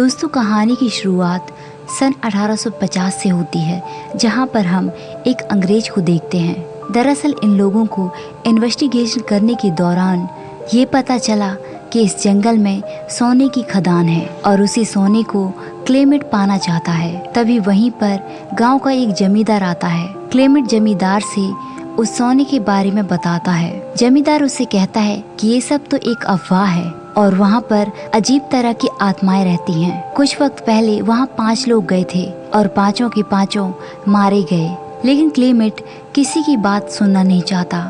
दोस्तों, कहानी की शुरुआत सन 1850 से होती है, जहां पर हम एक अंग्रेज को देखते हैं। दरअसल इन लोगों को इन्वेस्टिगेशन करने के दौरान ये पता चला कि इस जंगल में सोने की खदान है और उसी सोने को क्लेमेट पाना चाहता है। तभी वहीं पर गांव का एक जमींदार आता है। क्लेमेट जमींदार से उस सोने के बारे में बताता है। जमींदार उससे कहता है कि ये सब तो एक अफवाह है और वहाँ पर अजीब तरह की आत्माएं रहती हैं। कुछ वक्त पहले वहाँ 5 लोग गए थे और पांचों के पांचों मारे गए, लेकिन क्लेमेट किसी की बात सुनना नहीं चाहता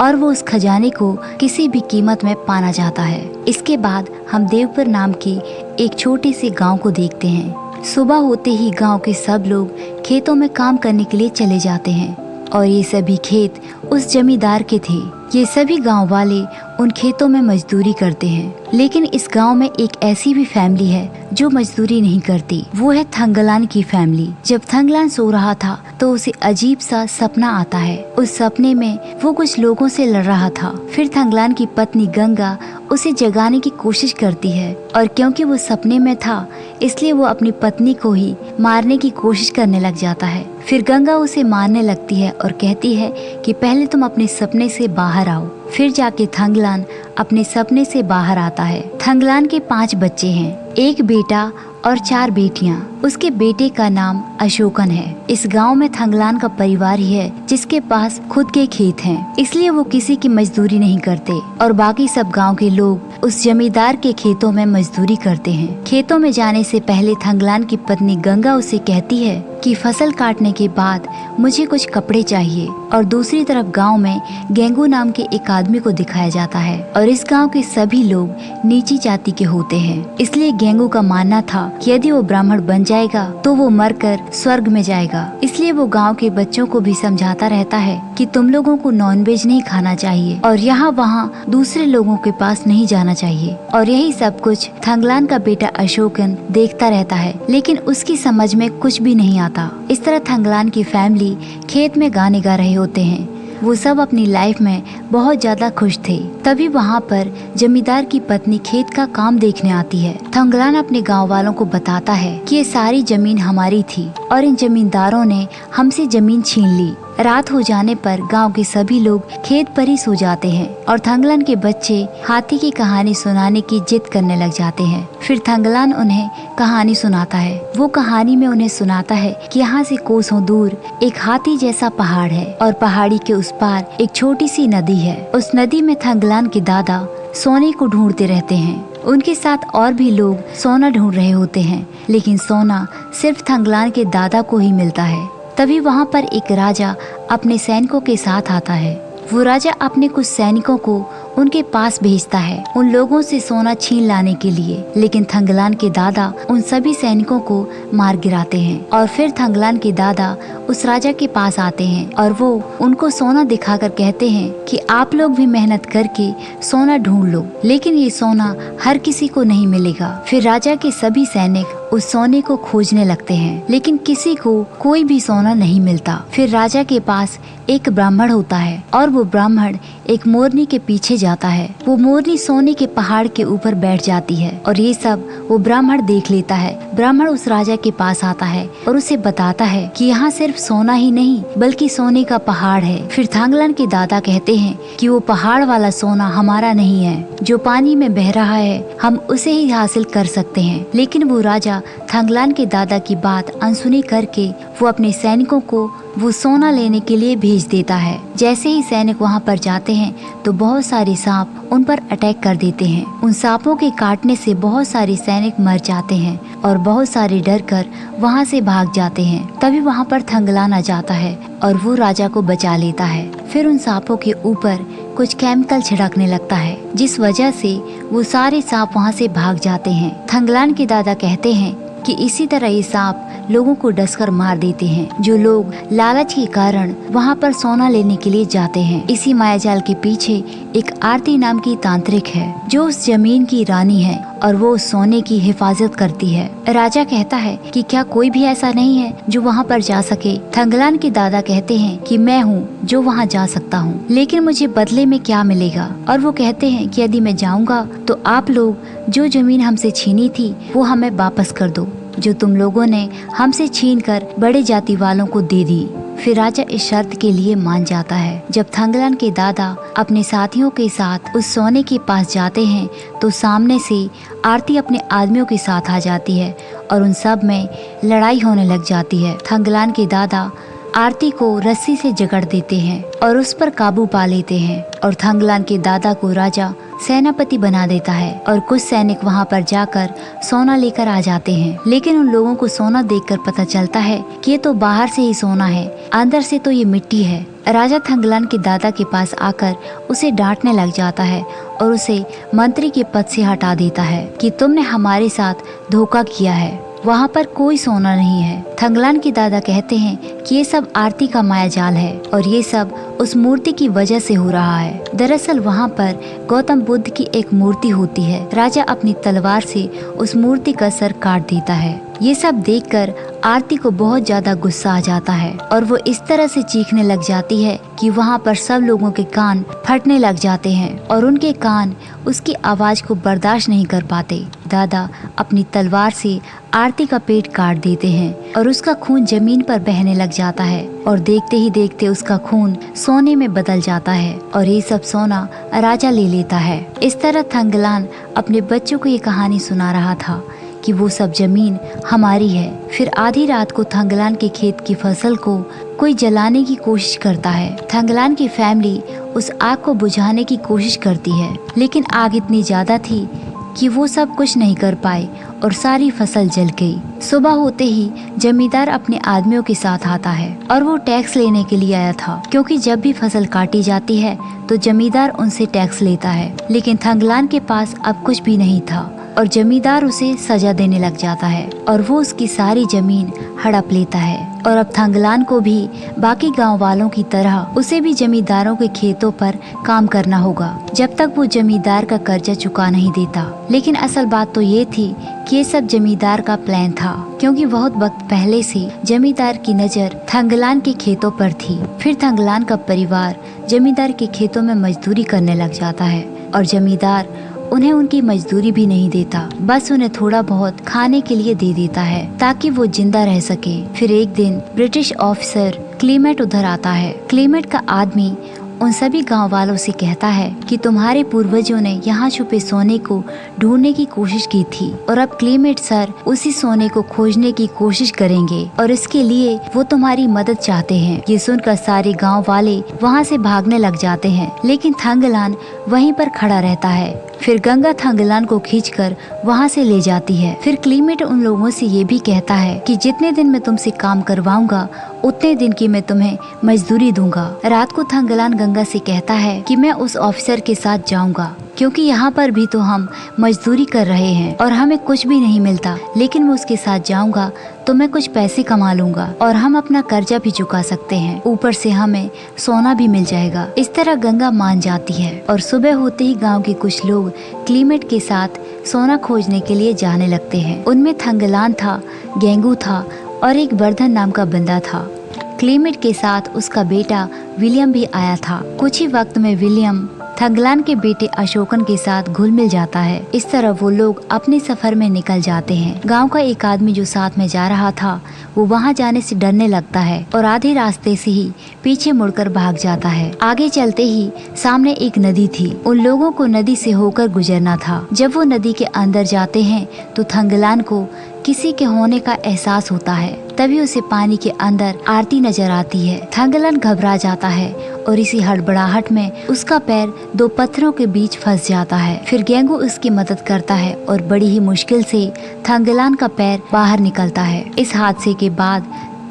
और वो उस खजाने को किसी भी कीमत में पाना चाहता है। इसके बाद हम देवपुर नाम के एक छोटे से गांव को देखते हैं। सुबह होते ही गांव के सब लोग खेतों में काम करने के लिए चले जाते हैं और ये सभी खेत उस जमींदार के थे। ये सभी गांव वाले उन खेतों में मजदूरी करते हैं, लेकिन इस गांव में एक ऐसी भी फैमिली है जो मजदूरी नहीं करती। वो है थंगलान की फैमिली। जब थंगलान सो रहा था तो उसे अजीब सा सपना आता है। उस सपने में वो कुछ लोगों से लड़ रहा था। फिर थंगलान की पत्नी गंगा उसे जगाने की कोशिश करती है और क्योंकि वो सपने में था इसलिए वो अपनी पत्नी को ही मारने की कोशिश करने लग जाता है। फिर गंगा उसे मारने लगती है और कहती है कि पहले तुम अपने सपने से बाहर आओ। फिर जाके थंगलान अपने सपने से बाहर आता है। थंगलान के 5 बच्चे हैं, एक बेटा और 4 बेटियां। उसके बेटे का नाम अशोकन है। इस गांव में थंगलान का परिवार ही है जिसके पास खुद के खेत हैं, इसलिए वो किसी की मजदूरी नहीं करते और बाकी सब गांव के लोग उस जमींदार के खेतों में मजदूरी करते हैं। खेतों में जाने से पहले थंगलान की पत्नी गंगा उसे कहती है कि फसल काटने के बाद मुझे कुछ कपड़े चाहिए। और दूसरी तरफ गांव में गेंगू नाम के एक आदमी को दिखाया जाता है और इस गांव के सभी लोग नीची जाति के होते हैं, इसलिए गेंगू का मानना था कि यदि वो ब्राह्मण बन जाएगा तो वो मरकर स्वर्ग में जाएगा। इसलिए वो गांव के बच्चों को भी समझाता रहता है कि तुम लोगों को नॉनवेज नहीं खाना चाहिए और यहाँ वहाँ दूसरे लोगों के पास नहीं जाना चाहिए। और यही सब कुछ थंगलान का बेटा अशोकन देखता रहता है, लेकिन उसकी समझ में कुछ भी नहीं आता। इस तरह थंगलान की फैमिली खेत में गाने गा रहे होते हैं। वो सब अपनी लाइफ में बहुत ज्यादा खुश थे। तभी वहाँ पर जमींदार की पत्नी खेत का काम देखने आती है। थंगलान अपने गांव वालों को बताता है कि ये सारी जमीन हमारी थी और इन जमींदारों ने हमसे जमीन छीन ली। रात हो जाने पर गांव के सभी लोग खेत पर ही सो जाते हैं और थंगलान के बच्चे हाथी की कहानी सुनाने की जिद करने लग जाते हैं। फिर थंगलान उन्हें कहानी सुनाता है। वो कहानी में उन्हें सुनाता है कि यहाँ से कोसों दूर एक हाथी जैसा पहाड़ है और पहाड़ी के उस पार एक छोटी सी नदी है। उस नदी में थंगलान के दादा सोने को ढूंढते रहते हैं। उनके साथ और भी लोग सोना ढूंढ रहे होते हैं, लेकिन सोना सिर्फ थंगलान के दादा को ही मिलता है। तभी वहाँ पर एक राजा अपने सैनिकों के साथ आता है। वो राजा अपने कुछ सैनिकों को उनके पास भेजता है उन लोगों से सोना छीन लाने के लिए, लेकिन थंगलान के दादा उन सभी सैनिकों को मार गिराते हैं। और फिर थंगलान के दादा उस राजा के पास आते हैं और वो उनको सोना दिखाकर कहते हैं कि आप लोग भी मेहनत करके सोना ढूंढ लो, लेकिन ये सोना हर किसी को नहीं मिलेगा। फिर राजा के सभी सैनिक उस सोने को खोजने लगते हैं, लेकिन किसी को कोई भी सोना नहीं मिलता। फिर राजा के पास एक ब्राह्मण होता है और वो ब्राह्मण एक मोरनी के पीछे जाता है। वो मोरनी सोने के पहाड़ के ऊपर बैठ जाती है और ये सब वो ब्राह्मण देख लेता है। ब्राह्मण उस राजा के पास आता है और उसे बताता है कि यहाँ सिर्फ सोना ही नहीं बल्कि सोने का पहाड़ है। फिर थंगलान के दादा कहते हैं कि वो पहाड़ वाला सोना हमारा नहीं है, जो पानी में बह रहा है हम उसे ही हासिल कर सकते हैं। लेकिन वो राजा थंगलान के दादा की बात अनसुनी करके वो अपने सैनिकों को वो सोना लेने के लिए भेज देता है। जैसे ही सैनिक वहाँ पर जाते हैं तो बहुत सारे सांप उन पर अटैक कर देते हैं। उन सांपों के काटने से बहुत सारे सैनिक मर जाते हैं और बहुत सारे डर कर वहाँ से भाग जाते हैं। तभी वहाँ पर थंगलान आ जाता है और वो राजा को बचा लेता है। फिर उन सांपों के ऊपर कुछ केमिकल छिड़कने लगता है, जिस वजह से वो सारे सांप वहाँ से भाग जाते हैं। थंगलान के दादा कहते हैं कि इसी तरह ये सांप लोगों को डसकर मार देते हैं, जो लोग लालच के कारण वहाँ पर सोना लेने के लिए जाते हैं। इसी मायाजाल के पीछे एक आरती नाम की तांत्रिक है, जो उस जमीन की रानी है और वो उस सोने की हिफाजत करती है। राजा कहता है कि क्या कोई भी ऐसा नहीं है जो वहाँ पर जा सके। थंगलान के दादा कहते हैं कि मैं हूँ जो वहाँ जा सकता हूँ, लेकिन मुझे बदले में क्या मिलेगा। और वो कहते हैं कि यदि मैं जाऊँगा तो आप लोग जो जमीन हमसे छीनी थी वो हमें वापस कर दो, जो तुम लोगों ने हमसे छीन कर बड़े जाति वालों को दे दी। फिर राजा इस शर्त के लिए मान जाता है। जब थंगलान के दादा अपने साथियों के साथ उस सोने के पास जाते हैं तो सामने से आरती अपने आदमियों के साथ आ जाती है और उन सब में लड़ाई होने लग जाती है। थंगलान के दादा आरती को रस्सी से जकड़ देते हैं और उस पर काबू पा लेते हैं और थंगलान के दादा को राजा सेनापति बना देता है और कुछ सैनिक वहां पर जाकर सोना लेकर आ जाते हैं। लेकिन उन लोगों को सोना देखकर पता चलता है कि ये तो बाहर से ही सोना है, अंदर से तो ये मिट्टी है। राजा थंगलान के दादा के पास आकर उसे डांटने लग जाता है और उसे मंत्री के पद से हटा देता है कि तुमने हमारे साथ धोखा किया है, वहाँ पर कोई सोना नहीं है। थंगलान के दादा कहते हैं कि ये सब आरती का मायाजाल है और ये सब उस मूर्ति की वजह से हो रहा है। दरअसल वहाँ पर गौतम बुद्ध की एक मूर्ति होती है। राजा अपनी तलवार से उस मूर्ति का सर काट देता है। ये सब देखकर आरती को बहुत ज्यादा गुस्सा आ जाता है और वो इस तरह से चीखने लग जाती है कि वहाँ पर सब लोगों के कान फटने लग जाते हैं और उनके कान उसकी आवाज को बर्दाश्त नहीं कर पाते। दादा अपनी तलवार से आरती का पेट काट देते हैं और उसका खून जमीन पर बहने लग जाता है और देखते ही देखते उसका खून सोने में बदल जाता है और ये सब सोना राजा ले लेता है। इस तरह थंगलान अपने बच्चों को ये कहानी सुना रहा था कि वो सब जमीन हमारी है। फिर आधी रात को थंगलान के खेत की फसल को कोई जलाने की कोशिश करता है। थंगलान की फैमिली उस आग को बुझाने की कोशिश करती है, लेकिन आग इतनी ज्यादा थी कि वो सब कुछ नहीं कर पाए और सारी फसल जल गई। सुबह होते ही जमींदार अपने आदमियों के साथ आता है और वो टैक्स लेने के लिए आया था, क्योंकि जब भी फसल काटी जाती है तो जमींदार उनसे टैक्स लेता है। लेकिन थंगलान के पास अब कुछ भी नहीं था और जमींदार उसे सजा देने लग जाता है और वो उसकी सारी जमीन हड़प लेता है। और अब थंगलान को भी बाकी गांव वालों की तरह उसे भी जमींदारों के खेतों पर काम करना होगा जब तक वो जमींदार का कर्जा चुका नहीं देता। लेकिन असल बात तो ये थी कि ये सब जमींदार का प्लान था, क्योंकि बहुत वक्त पहले से जमींदार की नजर थंगलान के खेतों पर थी। फिर थंगलान का परिवार जमींदार के खेतों में मजदूरी करने लग जाता है और जमींदार उन्हें उनकी मजदूरी भी नहीं देता, बस उन्हें थोड़ा बहुत खाने के लिए दे देता है ताकि वो जिंदा रह सके। फिर एक दिन ब्रिटिश ऑफिसर क्लीमेट उधर आता है। क्लीमेट का आदमी उन सभी गांव वालों से कहता है कि तुम्हारे पूर्वजों ने यहाँ छुपे सोने को ढूंढने की कोशिश की थी और अब क्लीमेट सर उसी सोने को खोजने की कोशिश करेंगे और इसके लिए वो तुम्हारी मदद चाहते हैं। ये सुनकर सारे गांव वाले वहाँ से भागने लग जाते हैं, लेकिन थंगलान वहीं पर खड़ा रहता है। फिर गंगा थंगलान को खींचकर वहाँ से ले जाती है। फिर क्लीमेट उन लोगों से ये भी कहता है कि जितने दिन मैं तुमसे काम करवाऊंगा उतने दिन की मैं तुम्हें मजदूरी दूंगा। रात को थंगलान गंगा से कहता है कि मैं उस ऑफिसर के साथ जाऊंगा, क्योंकि यहाँ पर भी तो हम मजदूरी कर रहे हैं और हमें कुछ भी नहीं मिलता, लेकिन मैं उसके साथ जाऊंगा तो मैं कुछ पैसे कमा लूंगा और हम अपना कर्जा भी चुका सकते हैं, ऊपर से हमें सोना भी मिल जाएगा। इस तरह गंगा मान जाती है और सुबह होते ही गांव के कुछ लोग क्लीमेट के साथ सोना खोजने के लिए जाने लगते हैं। उनमें थंगलान था, गेंगू था और एक वर्धन नाम का बंदा था। क्लीमेट के साथ उसका बेटा विलियम भी आया था। कुछ ही वक्त में विलियम थंगलान के बेटे अशोकन के साथ घुल मिल जाता है। इस तरह वो लोग अपने सफर में निकल जाते हैं। गांव का एक आदमी जो साथ में जा रहा था वो वहां जाने से डरने लगता है और आधे रास्ते से ही पीछे मुड़कर भाग जाता है। आगे चलते ही सामने एक नदी थी। उन लोगों को नदी से होकर गुजरना था। जब वो नदी के अंदर जाते हैं तो थंगलान को किसी के होने का एहसास होता है। तभी उसे पानी के अंदर आरती नजर आती है। थंगलान घबरा जाता है और इसी हड़बड़ाहट में उसका पैर दो पत्थरों के बीच फंस जाता है। फिर गेंगू उसकी मदद करता है और बड़ी ही मुश्किल से थंगलान का पैर बाहर निकलता है। इस हादसे के बाद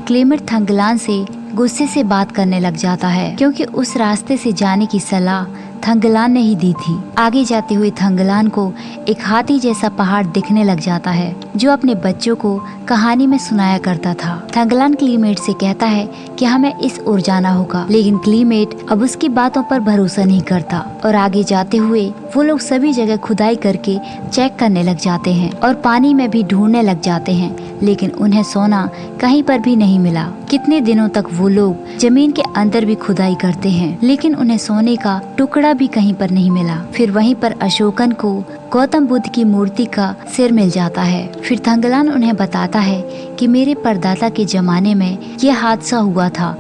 क्लीमेट थंगलान से गुस्से से बात करने लग जाता है, क्योंकि उस रास्ते से जाने की सलाह थंगलान ने ही दी थी। आगे जाते हुए थंगलान को एक हाथी जैसा पहाड़ दिखने लग जाता है जो अपने बच्चों को कहानी में सुनाया करता था। थंगलान क्लीमेट से कहता है कि हमें इस ओर जाना होगा, लेकिन क्लीमेट अब उसकी बातों पर भरोसा नहीं करता और आगे जाते हुए वो लोग सभी जगह खुदाई करके चेक करने लग जाते हैं और पानी में भी ढूंढने लग जाते हैं, लेकिन उन्हें सोना कहीं पर भी नहीं मिला। कितने दिनों तक वो लोग जमीन के अंदर भी खुदाई करते हैं, लेकिन उन्हें सोने का टुकड़ा भी कहीं पर नहीं मिला। फिर वहीं पर अशोकन को गौतम बुद्ध की मूर्ति का सिर मिल जाता है। फिर थंगलान उन्हें बताता है कि मेरे परदादा के जमाने में यह हादसा हुआ था।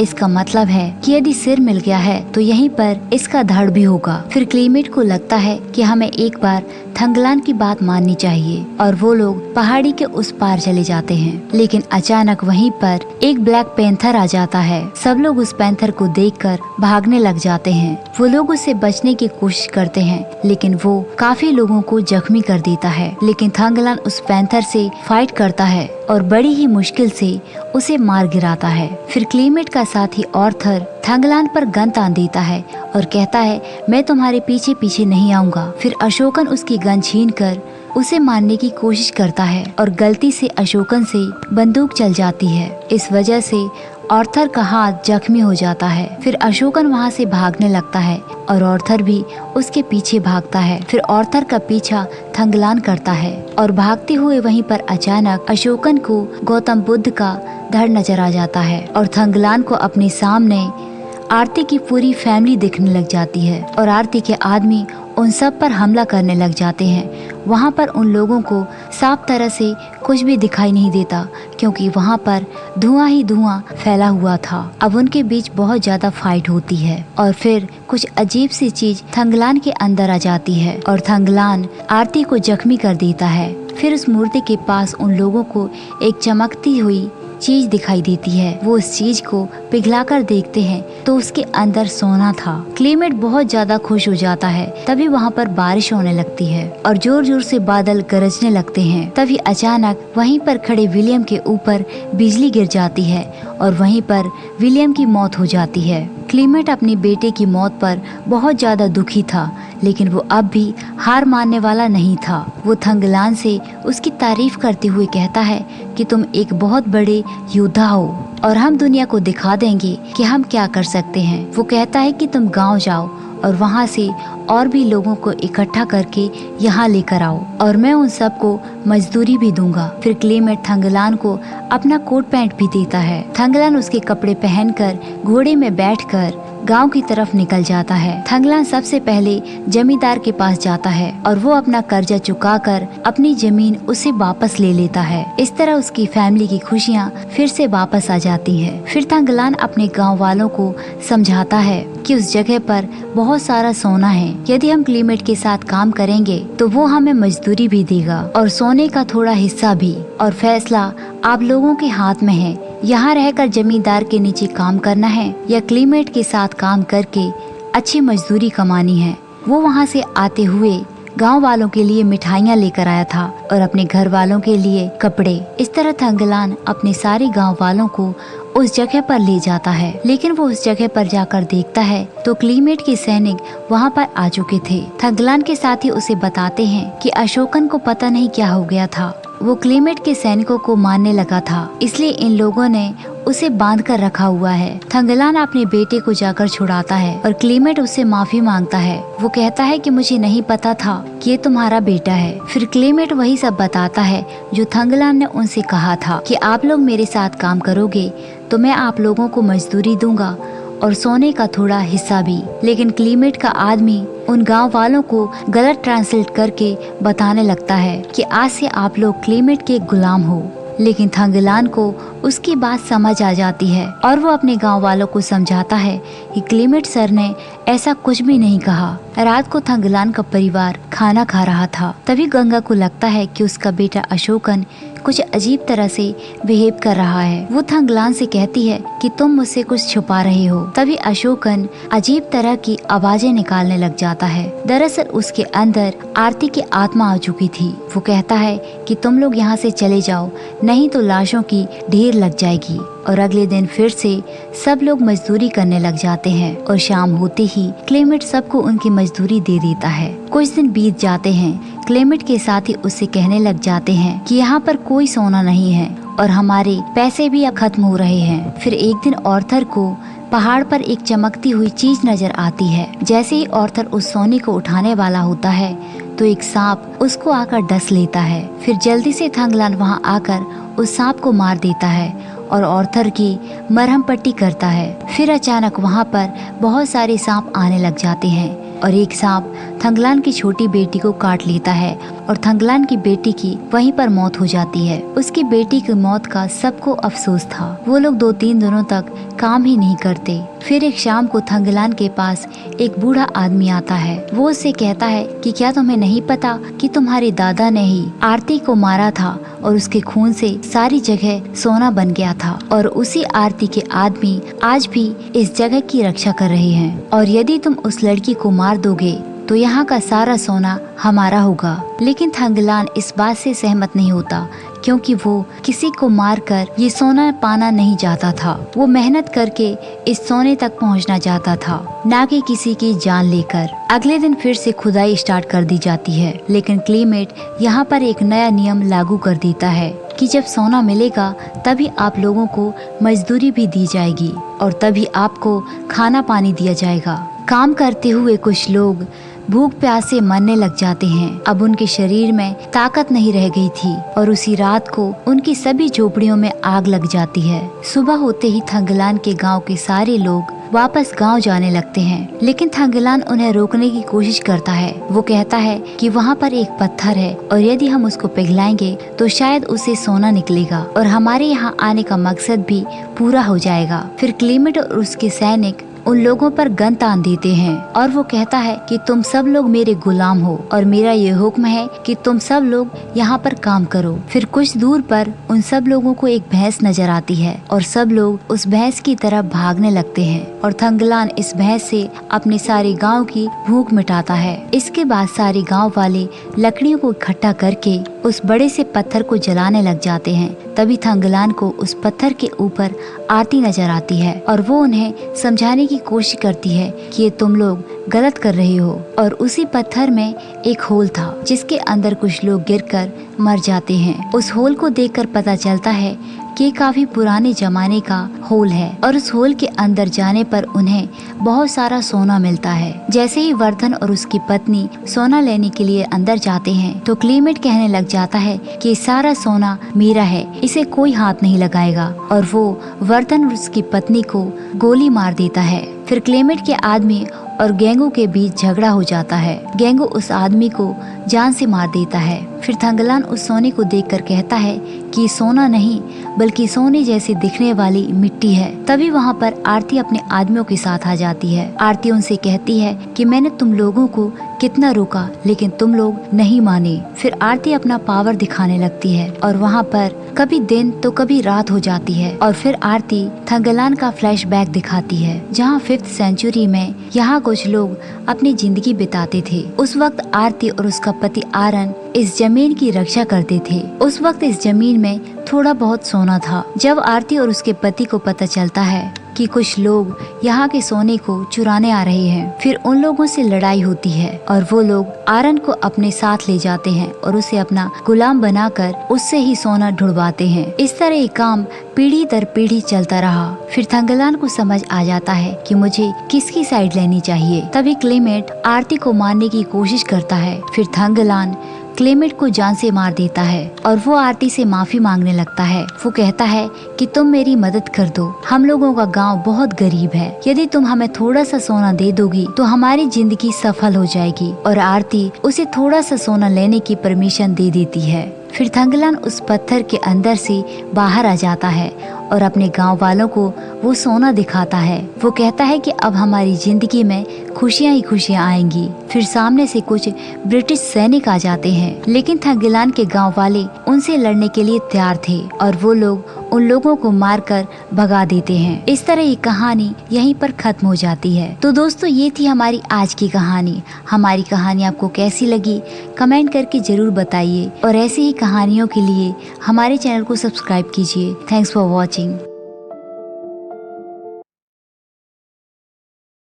इसका मतलब है कि यदि सिर मिल गया है तो यहीं पर इसका धड़ भी होगा। फिर क्लीमेट को लगता है कि हमें एक बार थंगलान की बात माननी चाहिए और वो लोग पहाड़ी के उस पार चले जाते हैं। लेकिन अचानक वहीं पर एक ब्लैक पैंथर आ जाता है। सब लोग उस पैंथर को देखकर भागने लग जाते हैं। वो लोग उससे बचने की कोशिश करते हैं, लेकिन वो काफी लोगों को जख्मी कर देता है। लेकिन थंगलान उस पैंथर से फाइट करता है और बड़ी ही मुश्किल से उसे मार गिराता है। फिर क्लीमेट का साथी ऑर्थर थंगलान पर गन तान देता है और कहता है मैं तुम्हारे पीछे पीछे नहीं आऊंगा। फिर अशोकन उसकी गन छीनकर उसे मारने की कोशिश करता है और गलती से अशोकन से बंदूक चल जाती है। इस वजह से ऑर्थर का हाथ जख्मी हो जाता है। फिर अशोकन वहां से भागने लगता है और ऑर्थर भी उसके पीछे भागता है। फिर ऑर्थर का पीछा थंगलान करता है और भागते हुए वहीं पर अचानक अशोकन को गौतम बुद्ध का धड़ नजर आ जाता है और थंगलान को अपने सामने आरती की पूरी फैमिली दिखने लग जाती है और आरती के आदमी उन सब पर हमला करने लग जाते हैं। वहाँ पर उन लोगों को साफ तरह से कुछ भी दिखाई नहीं देता, क्योंकि वहाँ पर धुआं ही धुआं फैला हुआ था। अब उनके बीच बहुत ज्यादा फाइट होती है और फिर कुछ अजीब सी चीज थंगलान के अंदर आ जाती है और थंगलान आरती को जख्मी कर देता है। फिर उस मूर्ति के पास उन लोगों को एक चमकती हुई चीज दिखाई देती है। वो उस चीज को पिघलाकर देखते हैं तो उसके अंदर सोना था। क्लीमेट बहुत ज्यादा खुश हो जाता है। तभी वहाँ पर बारिश होने लगती है और जोर जोर से बादल गरजने लगते हैं। तभी अचानक वहीं पर खड़े विलियम के ऊपर बिजली गिर जाती है और वहीं पर विलियम की मौत हो जाती है। क्लीमेट अपने बेटे की मौत पर बहुत ज्यादा दुखी था, लेकिन वो अब भी हार मानने वाला नहीं था। वो थंगलान से उसकी तारीफ करते हुए कहता है कि तुम एक बहुत बड़े योद्धा हो और हम दुनिया को दिखा देंगे कि हम क्या कर सकते हैं। वो कहता है कि तुम गांव जाओ और वहाँ से और भी लोगों को इकट्ठा करके यहाँ लेकर आओ और मैं उन सबको मजदूरी भी दूंगा। फिर क्लीमेट थंगलान को अपना कोट पैंट भी देता है। थंगलान उसके कपड़े पहनकर घोड़े में बैठकर गांव की तरफ निकल जाता है। थंगलान सबसे पहले जमींदार के पास जाता है और वो अपना कर्जा चुकाकर अपनी जमीन उसे वापस ले लेता है। इस तरह उसकी फैमिली की खुशियाँ फिर से वापस आ जाती हैं। फिर थंगलान अपने गांव वालों को समझाता है कि उस जगह पर बहुत सारा सोना है। यदि हम क्लीमेट के साथ काम करेंगे तो वो हमें मजदूरी भी देगा और सोने का थोड़ा हिस्सा भी, और फैसला आप लोगों के हाथ में है। यहाँ रहकर जमींदार के नीचे काम करना है या क्लीमेट के साथ काम करके अच्छी मजदूरी कमानी है। वो वहाँ से आते हुए गांव वालों के लिए मिठाइयाँ लेकर आया था और अपने घर वालों के लिए कपड़े। इस तरह थंगलान अपने सारे गांव वालों को उस जगह पर ले जाता है, लेकिन वो उस जगह पर जाकर देखता है तो क्लीमेट के सैनिक वहाँ पर आ चुके थे। थंगलान के साथी उसे बताते हैं कि अशोकन को पता नहीं क्या हो गया था, वो क्लीमेट के सैनिकों को मारने लगा था, इसलिए इन लोगों ने उसे बांध कर रखा हुआ है। थंगलान अपने बेटे को जाकर छुड़ाता है और क्लीमेट उससे माफी मांगता है। वो कहता है कि मुझे नहीं पता था कि ये तुम्हारा बेटा है। फिर क्लीमेट वही सब बताता है जो थंगलान ने उनसे कहा था कि आप लोग मेरे साथ काम करोगे तो मैं आप लोगों को मजदूरी दूंगा और सोने का थोड़ा हिस्सा भी। लेकिन क्लीमेट का आदमी उन गांव वालों को गलत ट्रांसलेट करके बताने लगता है कि आज से आप लोग क्लीमेट के गुलाम हो। लेकिन थंगलान को उसकी बात समझ आ जाती है और वो अपने गांव वालों को समझाता है कि क्लीमेट सर ने ऐसा कुछ भी नहीं कहा। रात को थंगलान का परिवार खाना खा रहा था। तभी गंगा को लगता है कि उसका बेटा अशोकन कुछ अजीब तरह से बिहेव कर रहा है। वो थंगलान से कहती है कि तुम मुझसे कुछ छुपा रहे हो। तभी अशोकन अजीब तरह की आवाजें निकालने लग जाता है। दरअसल उसके अंदर आरती की आत्मा आ चुकी थी। वो कहता है कि तुम लोग यहाँ से चले जाओ, नहीं तो लाशों की ढेर देर लग जाएगी। और अगले दिन फिर से सब लोग मजदूरी करने लग जाते हैं और शाम होते ही क्लेमेट सबको उनकी मजदूरी दे देता है। कुछ दिन बीत जाते हैं। क्लेमेट के साथी उससे कहने लग जाते हैं कि यहाँ पर कोई सोना नहीं है और हमारे पैसे भी अब खत्म हो रहे हैं। फिर एक दिन ऑर्थर को पहाड़ पर एक चमकती हुई चीज नजर आती है। जैसे ही ऑर्थर उस सोने को उठाने वाला होता है तो एक सांप उसको आकर डस लेता है। फिर जल्दी से थंगलान वहाँ आकर उस सांप को मार देता है और ऑर्थर की मरहम पट्टी करता है। फिर अचानक वहाँ पर बहुत सारे सांप आने लग जाते हैं और एक सांप थंगलान की छोटी बेटी को काट लेता है और थंगलान की बेटी की वहीं पर मौत हो जाती है। उसकी बेटी की मौत का सबको अफसोस था। वो लोग 2-3 दिनों तक काम ही नहीं करते। फिर एक शाम को थंगलान के पास एक बूढ़ा आदमी आता है। वो उससे कहता है कि क्या तुम्हें नहीं पता कि तुम्हारे दादा ने ही आरती को मारा था और उसके खून से सारी जगह सोना बन गया था और उसी आरती के आदमी आज भी इस जगह की रक्षा कर रहे हैं और यदि तुम उस लड़की को मार दोगे तो यहाँ का सारा सोना हमारा होगा। लेकिन थंगलान इस बात से सहमत नहीं होता क्योंकि वो किसी को मारकर ये सोना पाना नहीं चाहता था। वो मेहनत करके इस सोने तक पहुंचना चाहता था, ना कि किसी की जान लेकर। अगले दिन फिर से खुदाई स्टार्ट कर दी जाती है, लेकिन क्लेमेट यहाँ पर एक नया नियम लागू कर देता है कि जब सोना मिलेगा तभी आप लोगों को मजदूरी भी दी जाएगी और तभी आपको खाना पानी दिया जाएगा। काम करते हुए कुछ लोग भूख प्यास से मरने लग जाते हैं। अब उनके शरीर में ताकत नहीं रह गई थी और उसी रात को उनकी सभी झोपड़ियों में आग लग जाती है। सुबह होते ही थंगलान के गांव के सारे लोग वापस गांव जाने लगते हैं, लेकिन थंगलान उन्हें रोकने की कोशिश करता है। वो कहता है कि वहाँ पर एक पत्थर है और यदि हम उसको पिघलाएंगे तो शायद उससे सोना निकलेगा और हमारे यहाँ आने का मकसद भी पूरा हो जाएगा। फिर क्लेमेट और उसके सैनिक उन लोगों पर गन तान देते हैं और वो कहता है कि तुम सब लोग मेरे गुलाम हो और मेरा ये हुक्म है कि तुम सब लोग यहाँ पर काम करो। फिर कुछ दूर पर उन सब लोगों को एक भैंस नजर आती है और सब लोग उस भैंस की तरफ भागने लगते हैं और थंगलान इस भैंस से अपने सारे गांव की भूख मिटाता है। इसके बाद सारे गांव वाले लकड़ियों को इकट्ठा करके उस बड़े से पत्थर को जलाने लग जाते हैं। तभी थंगलान को उस पत्थर के ऊपर आरती नजर आती है और वो उन्हें समझाने की कोशिश करती है कि ये तुम लोग गलत कर रहे हो। और उसी पत्थर में एक होल था जिसके अंदर कुछ लोग गिरकर मर जाते हैं। उस होल को देखकर पता चलता है कि काफी पुराने जमाने का होल है और उस होल के अंदर जाने पर उन्हें बहुत सारा सोना मिलता है। जैसे ही वर्धन और उसकी पत्नी सोना लेने के लिए अंदर जाते हैं तो क्लेमेट कहने लग जाता है कि सारा सोना मेरा है, इसे कोई हाथ नहीं लगाएगा और वो वर्धन और उसकी पत्नी को गोली मार देता है। फिर क्लेमेट के आदमी और गेंगू के बीच झगड़ा हो जाता है। गेंगू उस आदमी को जान से मार देता है। फिर थंगलान उस सोने को देखकर कहता है कि सोना नहीं बल्कि सोने जैसी दिखने वाली मिट्टी है। तभी वहाँ पर आरती अपने आदमियों के साथ आ जाती है। आरती उनसे कहती है कि मैंने तुम लोगों को कितना रोका लेकिन तुम लोग नहीं माने। फिर आरती अपना पावर दिखाने लगती है और वहाँ पर कभी दिन तो कभी रात हो जाती है। और फिर आरती थंगलान का फ्लैशबैक दिखाती है जहाँ 5th सेंचुरी में यहाँ कुछ लोग अपनी जिंदगी बिताते थे। उस वक्त आरती और उसका पति आरन इस जमीन की रक्षा करते थे। उस वक्त इस जमीन में थोड़ा बहुत सोना था। जब आरती और उसके पति को पता चलता है कि कुछ लोग यहाँ के सोने को चुराने आ रहे हैं, फिर उन लोगों से लड़ाई होती है और वो लोग आरन को अपने साथ ले जाते हैं और उसे अपना गुलाम बनाकर उससे ही सोना ढूंढवाते हैं। इस तरह ये काम पीढ़ी दर पीढ़ी चलता रहा। फिर थंगलान को समझ आ जाता है कि मुझे किसकी साइड लेनी चाहिए। तभी क्लेमेट आरती को मारने की कोशिश करता है। फिर थंगलान क्लेमेट को जान से मार देता है और वो आरती से माफी मांगने लगता है। वो कहता है कि तुम मेरी मदद कर दो, हम लोगों का गांव बहुत गरीब है, यदि तुम हमें थोड़ा सा सोना दे दोगी तो हमारी जिंदगी सफल हो जाएगी। और आरती उसे थोड़ा सा सोना लेने की परमिशन दे देती है। फिर थंगलान उस पत्थर के अंदर से बाहर आ जाता है और अपने गांव वालों को वो सोना दिखाता है। वो कहता है कि अब हमारी जिंदगी में खुशियां ही खुशियां आएंगी। फिर सामने से कुछ ब्रिटिश सैनिक आ जाते हैं, लेकिन थंगलान के गांव वाले उनसे लड़ने के लिए तैयार थे और वो लोग उन लोगों को मारकर भगा देते हैं। इस तरह ये कहानी यहीं पर खत्म हो जाती है। तो दोस्तों ये थी हमारी आज की कहानी। हमारी कहानी आपको कैसी लगी कमेंट करके जरूर बताइए और ऐसी ही कहानियों के लिए हमारे चैनल को सब्सक्राइब कीजिए। Thanks for watching.